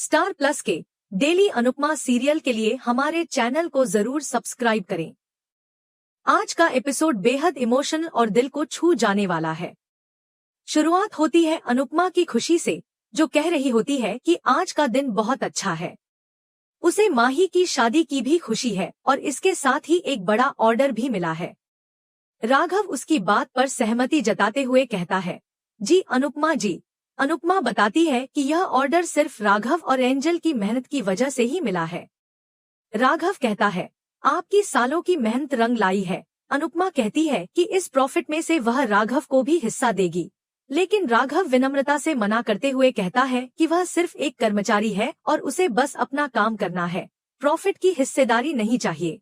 Star plus के daily Anupama serial के लिए हमारे चैनल को जरूर सब्सक्राइब करें। आज का एपिसोड बेहद इमोशनल और दिल को छू जाने वाला है। शुरुआत होती है अनुपमा की खुशी से, जो कह रही होती है कि आज का दिन बहुत अच्छा है। उसे माही की शादी की भी खुशी है और इसके साथ ही एक बड़ा ऑर्डर भी मिला है। राघव उसकी बात पर सहमति जताते हुए कहता है, जी अनुपमा जी। अनुपमा बताती है कि यह ऑर्डर सिर्फ राघव और एंजल की मेहनत की वजह से ही मिला है। राघव कहता है, आपकी सालों की मेहनत रंग लाई है। अनुपमा कहती है कि इस प्रॉफिट में से वह राघव को भी हिस्सा देगी, लेकिन राघव विनम्रता से मना करते हुए कहता है कि वह सिर्फ एक कर्मचारी है और उसे बस अपना काम करना है, प्रॉफिट की हिस्सेदारी नहीं चाहिए।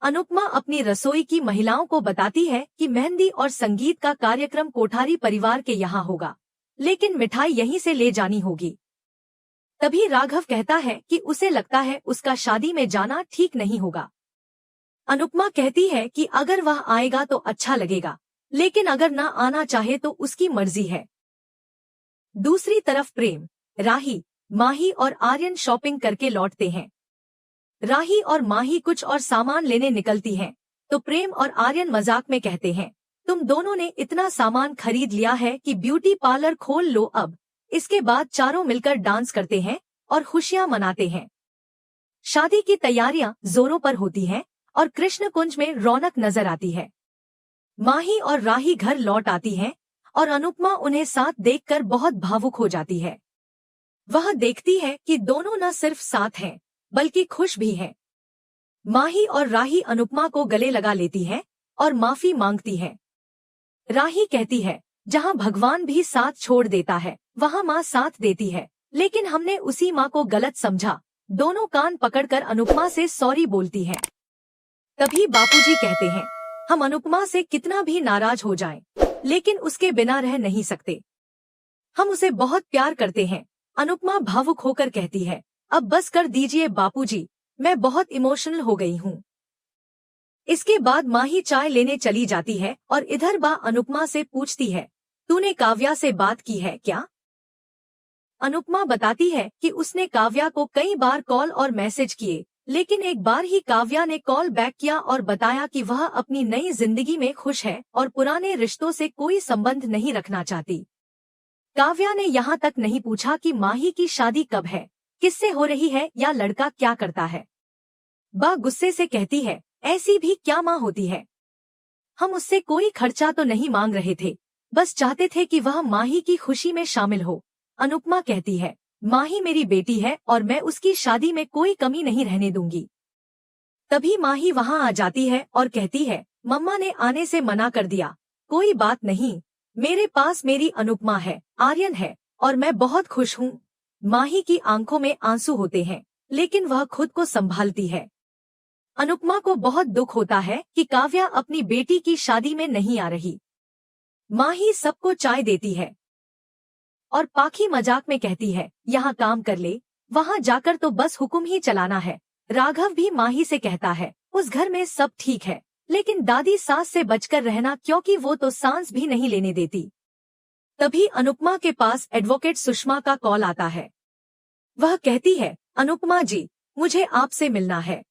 अनुपमा अपनी रसोई की महिलाओं को बताती है कि मेहंदी और संगीत का कार्यक्रम कोठारी परिवार के यहाँ होगा, लेकिन मिठाई यहीं से ले जानी होगी। तभी राघव कहता है कि उसे लगता है उसका शादी में जाना ठीक नहीं होगा। अनुपमा कहती है कि अगर वह आएगा तो अच्छा लगेगा, लेकिन अगर न आना चाहे तो उसकी मर्जी है। दूसरी तरफ प्रेम, राही, माही और आर्यन शॉपिंग करके लौटते हैं। राही और माही कुछ और सामान लेने निकलती हैं, तो प्रेम और आर्यन मजाक में कहते हैं, तुम दोनों ने इतना सामान खरीद लिया है कि ब्यूटी पार्लर खोल लो अब। इसके बाद चारों मिलकर डांस करते हैं और खुशियां मनाते हैं। शादी की तैयारियां जोरों पर होती हैं और कृष्ण कुंज में रौनक नजर आती है। माही और राही घर लौट आती हैं और अनुपमा उन्हें साथ देखकर बहुत भावुक हो जाती है। वह देखती है कि दोनों न सिर्फ साथ हैं बल्कि खुश भी हैं। माही और राही अनुपमा को गले लगा लेती है और माफी मांगती है। राही कहती है, जहाँ भगवान भी साथ छोड़ देता है वहाँ माँ साथ देती है, लेकिन हमने उसी माँ को गलत समझा। दोनों कान पकड़कर अनुपमा से सॉरी बोलती है। तभी बापूजी कहते हैं, हम अनुपमा से कितना भी नाराज हो जाएं, लेकिन उसके बिना रह नहीं सकते। हम उसे बहुत प्यार करते हैं। अनुपमा भावुक होकर कहती है, अब बस कर दीजिए बापूजी, मैं बहुत इमोशनल हो गई हूँ। इसके बाद माही चाय लेने चली जाती है और इधर बा अनुपमा से पूछती है, तूने काव्या से बात की है क्या? अनुपमा बताती है कि उसने काव्या को कई बार कॉल और मैसेज किए, लेकिन एक बार ही काव्या ने कॉल बैक किया और बताया कि वह अपनी नई जिंदगी में खुश है और पुराने रिश्तों से कोई संबंध नहीं रखना चाहती। काव्या ने यहाँ तक नहीं पूछा कि माही की शादी कब है, किससे हो रही है या लड़का क्या करता है। बा गुस्से से कहती है, ऐसी भी क्या माँ होती है। हम उससे कोई खर्चा तो नहीं मांग रहे थे, बस चाहते थे कि वह माही की खुशी में शामिल हो। अनुपमा कहती है, माही मेरी बेटी है और मैं उसकी शादी में कोई कमी नहीं रहने दूंगी। तभी माही वहां आ जाती है और कहती है, मम्मा ने आने से मना कर दिया। कोई बात नहीं, मेरे पास मेरी अनुपमा है, आर्यन है और मैं बहुत खुश हूँ। माही की आंखों में आंसू होते हैं, लेकिन वह खुद को संभालती है। अनुपमा को बहुत दुख होता है कि काव्या अपनी बेटी की शादी में नहीं आ रही। माही सबको चाय देती है और पाखी मजाक में कहती है, यहाँ काम कर ले, वहाँ जाकर तो बस हुक्म ही चलाना है। राघव भी माही से कहता है, उस घर में सब ठीक है, लेकिन दादी सास से बचकर रहना, क्योंकि वो तो सांस भी नहीं लेने देती। तभी अनुपमा के पास एडवोकेट सुषमा का कॉल आता है। वह कहती है, अनुपमा जी, मुझे आपसे मिलना है।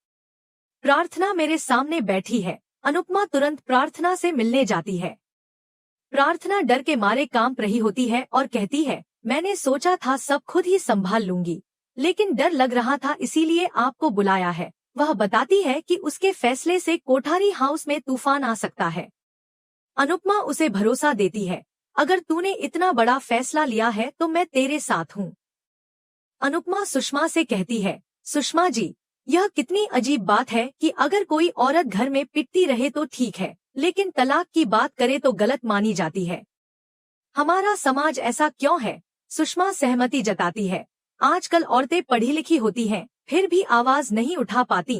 प्रार्थना मेरे सामने बैठी है। अनुपमा तुरंत प्रार्थना से मिलने जाती है। प्रार्थना डर के मारे कांप रही होती है और कहती है, मैंने सोचा था सब खुद ही संभाल लूंगी, लेकिन डर लग रहा था इसीलिए आपको बुलाया है। वह बताती है कि उसके फैसले से कोठारी हाउस में तूफान आ सकता है। अनुपमा उसे भरोसा देती है, अगर तूने इतना बड़ा फैसला लिया है तो मैं तेरे साथ हूँ। अनुपमा सुषमा से कहती है, सुषमा जी, यह कितनी अजीब बात है कि अगर कोई औरत घर में पिटती रहे तो ठीक है, लेकिन तलाक की बात करे तो गलत मानी जाती है। हमारा समाज ऐसा क्यों है? सुषमा सहमति जताती है, आजकल औरतें पढ़ी लिखी होती हैं, फिर भी आवाज नहीं उठा पाती।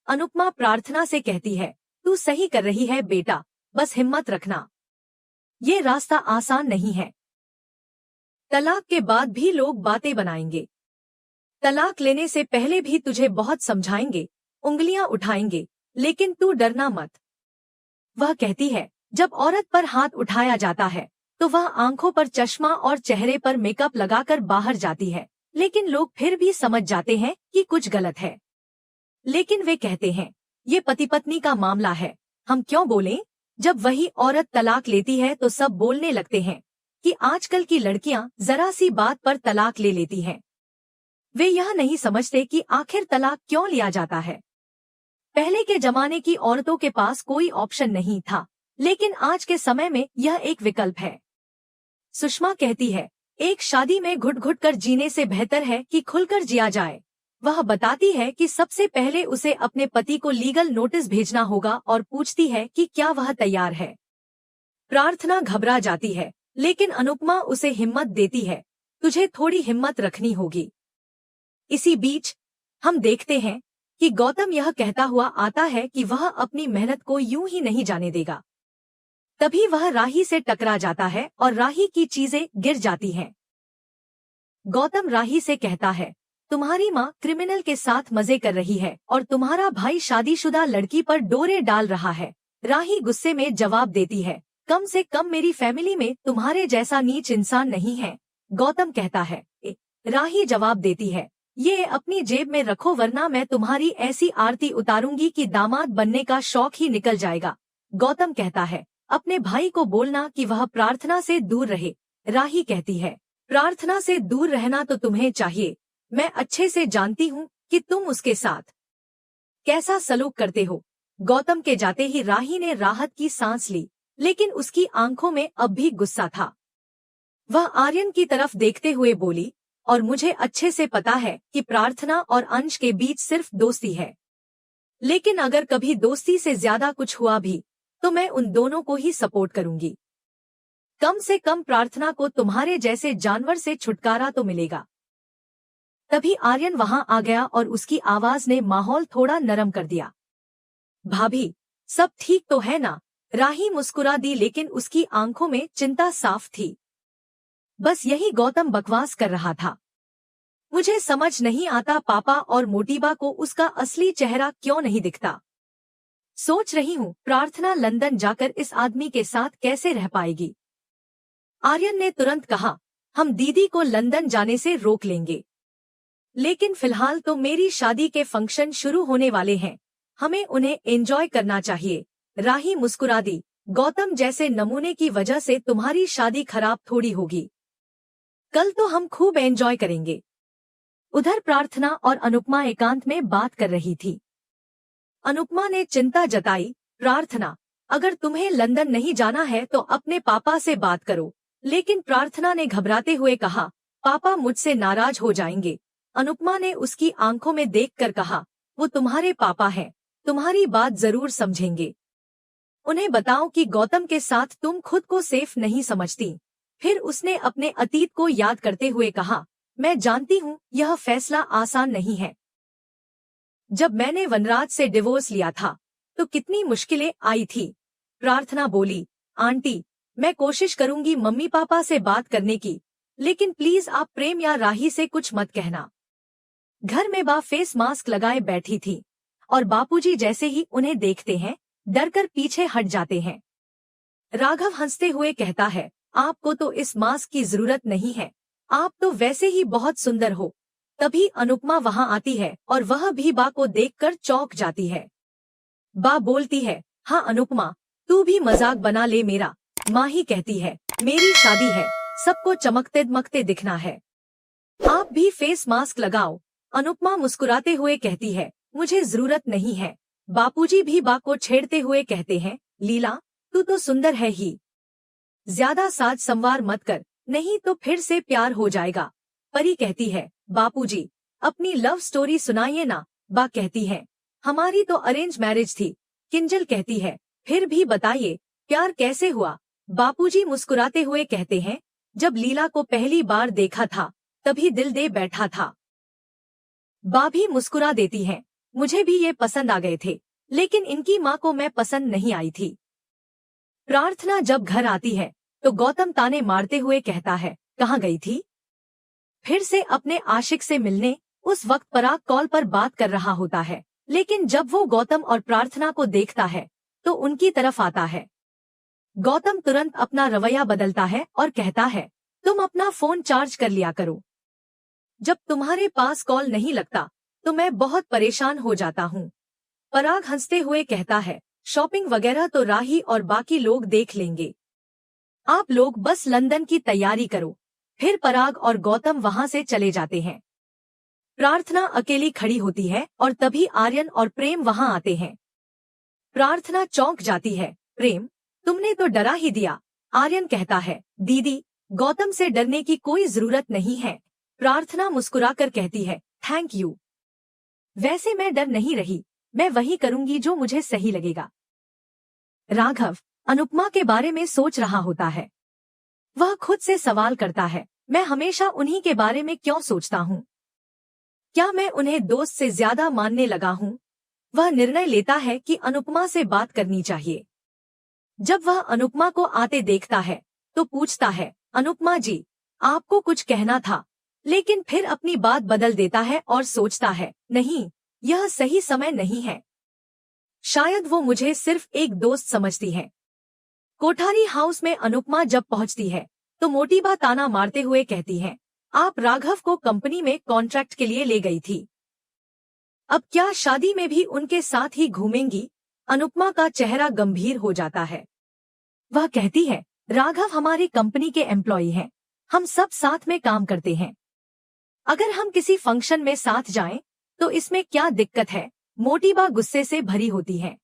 अनुपमा प्रार्थना से कहती है, तू सही कर रही है बेटा, बस हिम्मत रखना, ये रास्ता आसान नहीं है। तलाक के बाद भी लोग बातें बनाएंगे, तलाक लेने से पहले भी तुझे बहुत समझाएंगे, उंगलियां उठाएंगे, लेकिन तू डरना मत। वह कहती है, जब औरत पर हाथ उठाया जाता है तो वह आंखों पर चश्मा और चेहरे पर मेकअप लगाकर बाहर जाती है, लेकिन लोग फिर भी समझ जाते हैं कि कुछ गलत है। लेकिन वे कहते हैं, ये पति पत्नी का मामला है, हम क्यों बोलें? जब वही औरत तलाक लेती है तो सब बोलने लगते हैं कि आजकल की लड़कियां जरा सी बात पर तलाक ले लेती हैं। वे यह नहीं समझते कि आखिर तलाक क्यों लिया जाता है। पहले के जमाने की औरतों के पास कोई ऑप्शन नहीं था, लेकिन आज के समय में यह एक विकल्प है। सुषमा कहती है, एक शादी में घुट घुट कर जीने से बेहतर है कि खुलकर जिया जाए। वह बताती है कि सबसे पहले उसे अपने पति को लीगल नोटिस भेजना होगा और पूछती है कि क्या वह तैयार है। प्रार्थना घबरा जाती है, लेकिन अनुपमा उसे हिम्मत देती है, तुझे थोड़ी हिम्मत रखनी होगी। इसी बीच हम देखते हैं कि गौतम यह कहता हुआ आता है कि वह अपनी मेहनत को यूं ही नहीं जाने देगा। तभी वह राही से टकरा जाता है और राही की चीजें गिर जाती हैं। गौतम राही से कहता है, तुम्हारी माँ क्रिमिनल के साथ मजे कर रही है और तुम्हारा भाई शादीशुदा लड़की पर डोरे डाल रहा है। राही गुस्से में जवाब देती है, कम से कम मेरी फैमिली में तुम्हारे जैसा नीच इंसान नहीं है। गौतम कहता है, राही जवाब देती है, ये अपनी जेब में रखो वरना मैं तुम्हारी ऐसी आरती उतारूंगी कि दामाद बनने का शौक ही निकल जाएगा। गौतम कहता है, अपने भाई को बोलना कि वह प्रार्थना से दूर रहे। राही कहती है, प्रार्थना से दूर रहना तो तुम्हें चाहिए, मैं अच्छे से जानती हूँ कि तुम उसके साथ कैसा सलूक करते हो। गौतम के जाते ही राही ने राहत की सांस ली, लेकिन उसकी आंखों में अब भी गुस्सा था। वह आर्यन की तरफ देखते हुए बोली, और मुझे अच्छे से पता है कि प्रार्थना और अंश के बीच सिर्फ दोस्ती है, लेकिन अगर कभी दोस्ती से ज्यादा कुछ हुआ भी तो मैं उन दोनों को ही सपोर्ट करूंगी। कम से कम प्रार्थना को तुम्हारे जैसे जानवर से छुटकारा तो मिलेगा। तभी आर्यन वहां आ गया और उसकी आवाज ने माहौल थोड़ा नरम कर दिया। भाभी, सब ठीक तो है ना? राही मुस्कुरा दी, लेकिन उसकी आंखों में चिंता साफ थी। बस यही गौतम बकवास कर रहा था। मुझे समझ नहीं आता पापा और मोटीबा को उसका असली चेहरा क्यों नहीं दिखता। सोच रही हूँ प्रार्थना लंदन जाकर इस आदमी के साथ कैसे रह पाएगी। आर्यन ने तुरंत कहा, हम दीदी को लंदन जाने से रोक लेंगे, लेकिन फिलहाल तो मेरी शादी के फंक्शन शुरू होने वाले हैं, हमें उन्हें एंजॉय करना चाहिए। राही मुस्कुरा दी, गौतम जैसे नमूने की वजह से तुम्हारी शादी खराब थोड़ी होगी, कल तो हम खूब एंजॉय करेंगे। उधर प्रार्थना और अनुपमा एकांत में बात कर रही थी। अनुपमा ने चिंता जताई, प्रार्थना, अगर तुम्हें लंदन नहीं जाना है तो अपने पापा से बात करो। लेकिन प्रार्थना ने घबराते हुए कहा, पापा मुझसे नाराज हो जाएंगे। अनुपमा ने उसकी आंखों में देखकर कहा, वो तुम्हारे पापा हैं, तुम्हारी बात जरूर समझेंगे। उन्हें बताओ कि गौतम के साथ तुम खुद को सेफ नहीं समझती। फिर उसने अपने अतीत को याद करते हुए कहा, मैं जानती हूँ यह फैसला आसान नहीं है। जब मैंने वनराज से डिवोर्स लिया था तो कितनी मुश्किलें आई थी। प्रार्थना बोली, आंटी, मैं कोशिश करूंगी मम्मी पापा से बात करने की, लेकिन प्लीज आप प्रेम या राही से कुछ मत कहना। घर में बा फेस मास्क लगाए बैठी थी और बापूजी जैसे ही उन्हें देखते हैं डरकर पीछे हट जाते हैं। राघव हंसते हुए कहता है, आपको तो इस मास्क की जरूरत नहीं है, आप तो वैसे ही बहुत सुंदर हो। तभी अनुपमा वहां आती है और वह भी बा को देखकर चौंक जाती है। बा बोलती है, हाँ अनुपमा, तू भी मजाक बना ले मेरा। माही कहती है, मेरी शादी है, सबको चमकते दमकते दिखना है, आप भी फेस मास्क लगाओ। अनुपमा मुस्कुराते हुए कहती है, मुझे जरूरत नहीं है। बापूजी भी बा को छेड़ते हुए कहते हैं, लीला, तू तो सुंदर है ही, ज्यादा साज संवार मत कर, नहीं तो फिर से प्यार हो जाएगा। परी कहती है, बापूजी, अपनी लव स्टोरी सुनाइए ना। बा कहती है, हमारी तो अरेंज मैरिज थी। किंजल कहती है, फिर भी बताइए प्यार कैसे हुआ। बापूजी मुस्कुराते हुए कहते हैं, जब लीला को पहली बार देखा था तभी दिल दे बैठा था। बा भी मुस्कुरा देती है, मुझे भी ये पसंद आ गए थे, लेकिन इनकी माँ को मैं पसंद नहीं आई थी। प्रार्थना जब घर आती है तो गौतम ताने मारते हुए कहता है, कहाँ गई थी? फिर से अपने आशिक से मिलने। उस वक्त पराग कॉल पर बात कर रहा होता है, लेकिन जब वो गौतम और प्रार्थना को देखता है तो उनकी तरफ आता है। गौतम तुरंत अपना रवैया बदलता है और कहता है, तुम अपना फोन चार्ज कर लिया करो। जब तुम्हारे पास कॉल नहीं लगता तो मैं बहुत परेशान हो जाता हूँ। पराग हंसते हुए कहता है, शॉपिंग वगैरह तो राही और बाकी लोग देख लेंगे, आप लोग बस लंदन की तैयारी करो। फिर पराग और गौतम वहां से चले जाते हैं। प्रार्थना अकेली खड़ी होती है और तभी आर्यन और प्रेम वहां आते हैं। प्रार्थना चौंक जाती है। प्रेम, तुमने तो डरा ही दिया। आर्यन कहता है, दीदी, गौतम से डरने की कोई जरूरत नहीं है। प्रार्थना मुस्कुराकर कहती है, थैंक यू। वैसे मैं डर नहीं रही, मैं वही करूंगी जो मुझे सही लगेगा। राघव अनुपमा के बारे में सोच रहा होता है। वह खुद से सवाल करता है, मैं हमेशा उन्हीं के बारे में क्यों सोचता हूँ? क्या मैं उन्हें दोस्त से ज्यादा मानने लगा हूँ? वह निर्णय लेता है कि अनुपमा से बात करनी चाहिए। जब वह अनुपमा को आते देखता है तो पूछता है, अनुपमा जी, आपको कुछ कहना था, लेकिन फिर अपनी बात बदल देता है और सोचता है, नहीं, यह सही समय नहीं है। शायद वो मुझे सिर्फ एक दोस्त समझती है। कोठारी हाउस में अनुपमा जब पहुंचती है तो मोटीबा ताना मारते हुए कहती है, आप राघव को कंपनी में कॉन्ट्रैक्ट के लिए ले गई थी, अब क्या शादी में भी उनके साथ ही घूमेंगी? अनुपमा का चेहरा गंभीर हो जाता है। वह कहती है, राघव हमारी कंपनी के एम्प्लॉई हैं, हम सब साथ में काम करते हैं, अगर हम किसी फंक्शन में साथ जाएं तो इसमें क्या दिक्कत है? मोटीबा गुस्से से भरी होती है।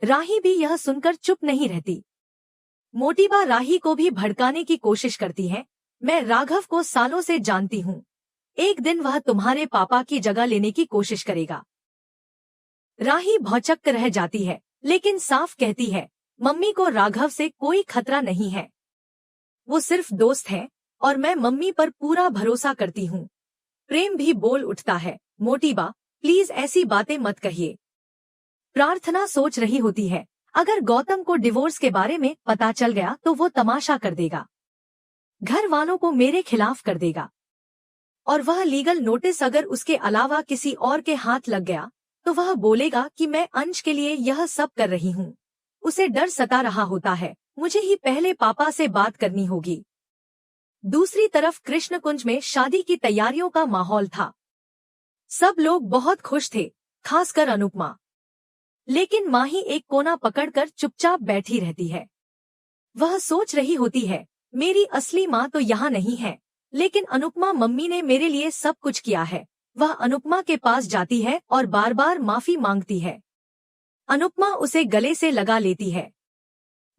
राही भी यह सुनकर चुप नहीं रहती। मोटीबा राही को भी भड़काने की कोशिश करती है, मैं राघव को सालों से जानती हूँ, एक दिन वह तुम्हारे पापा की जगह लेने की कोशिश करेगा। राही भौचक्क रह जाती है, लेकिन साफ कहती है, मम्मी को राघव से कोई खतरा नहीं है, वो सिर्फ दोस्त है और मैं मम्मी पर पूरा भरोसा करती हूँ। प्रेम भी बोल उठता है, मोटीबा, प्लीज ऐसी बातें मत कहिए। प्रार्थना सोच रही होती है, अगर गौतम को डिवोर्स के बारे में पता चल गया तो वो तमाशा कर देगा, घर वालों को मेरे खिलाफ कर देगा, और वह लीगल नोटिस अगर उसके अलावा किसी और के हाथ लग गया तो वह बोलेगा कि मैं अंश के लिए यह सब कर रही हूँ। उसे डर सता रहा होता है, मुझे ही पहले पापा से बात करनी होगी। दूसरी तरफ कृष्णकुंज में शादी की तैयारियों का माहौल था। सब लोग बहुत खुश थे, खासकर अनुपमा। लेकिन माही एक कोना पकड़कर चुपचाप बैठी रहती है। वह सोच रही होती है, मेरी असली माँ तो यहाँ नहीं है, लेकिन अनुपमा मम्मी ने मेरे लिए सब कुछ किया है। वह अनुपमा के पास जाती है और बार बार माफी मांगती है। अनुपमा उसे गले से लगा लेती है।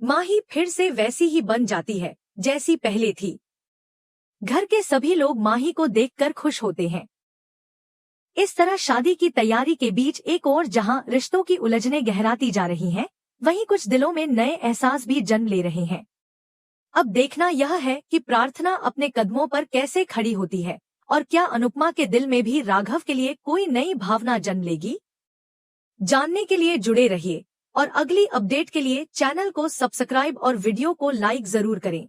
माही फिर से वैसी ही बन जाती है जैसी पहले थी। घर के सभी लोग माही को देखकर खुश होते हैं। इस तरह शादी की तैयारी के बीच एक और जहां रिश्तों की उलझनें गहराती जा रही हैं, वहीं कुछ दिलों में नए एहसास भी जन्म ले रहे हैं। अब देखना यह है कि प्रार्थना अपने कदमों पर कैसे खड़ी होती है और क्या अनुपमा के दिल में भी राघव के लिए कोई नई भावना जन्म लेगी। जानने के लिए जुड़े रहिए और अगली अपडेट के लिए चैनल को सब्सक्राइब और वीडियो को लाइक जरूर करें।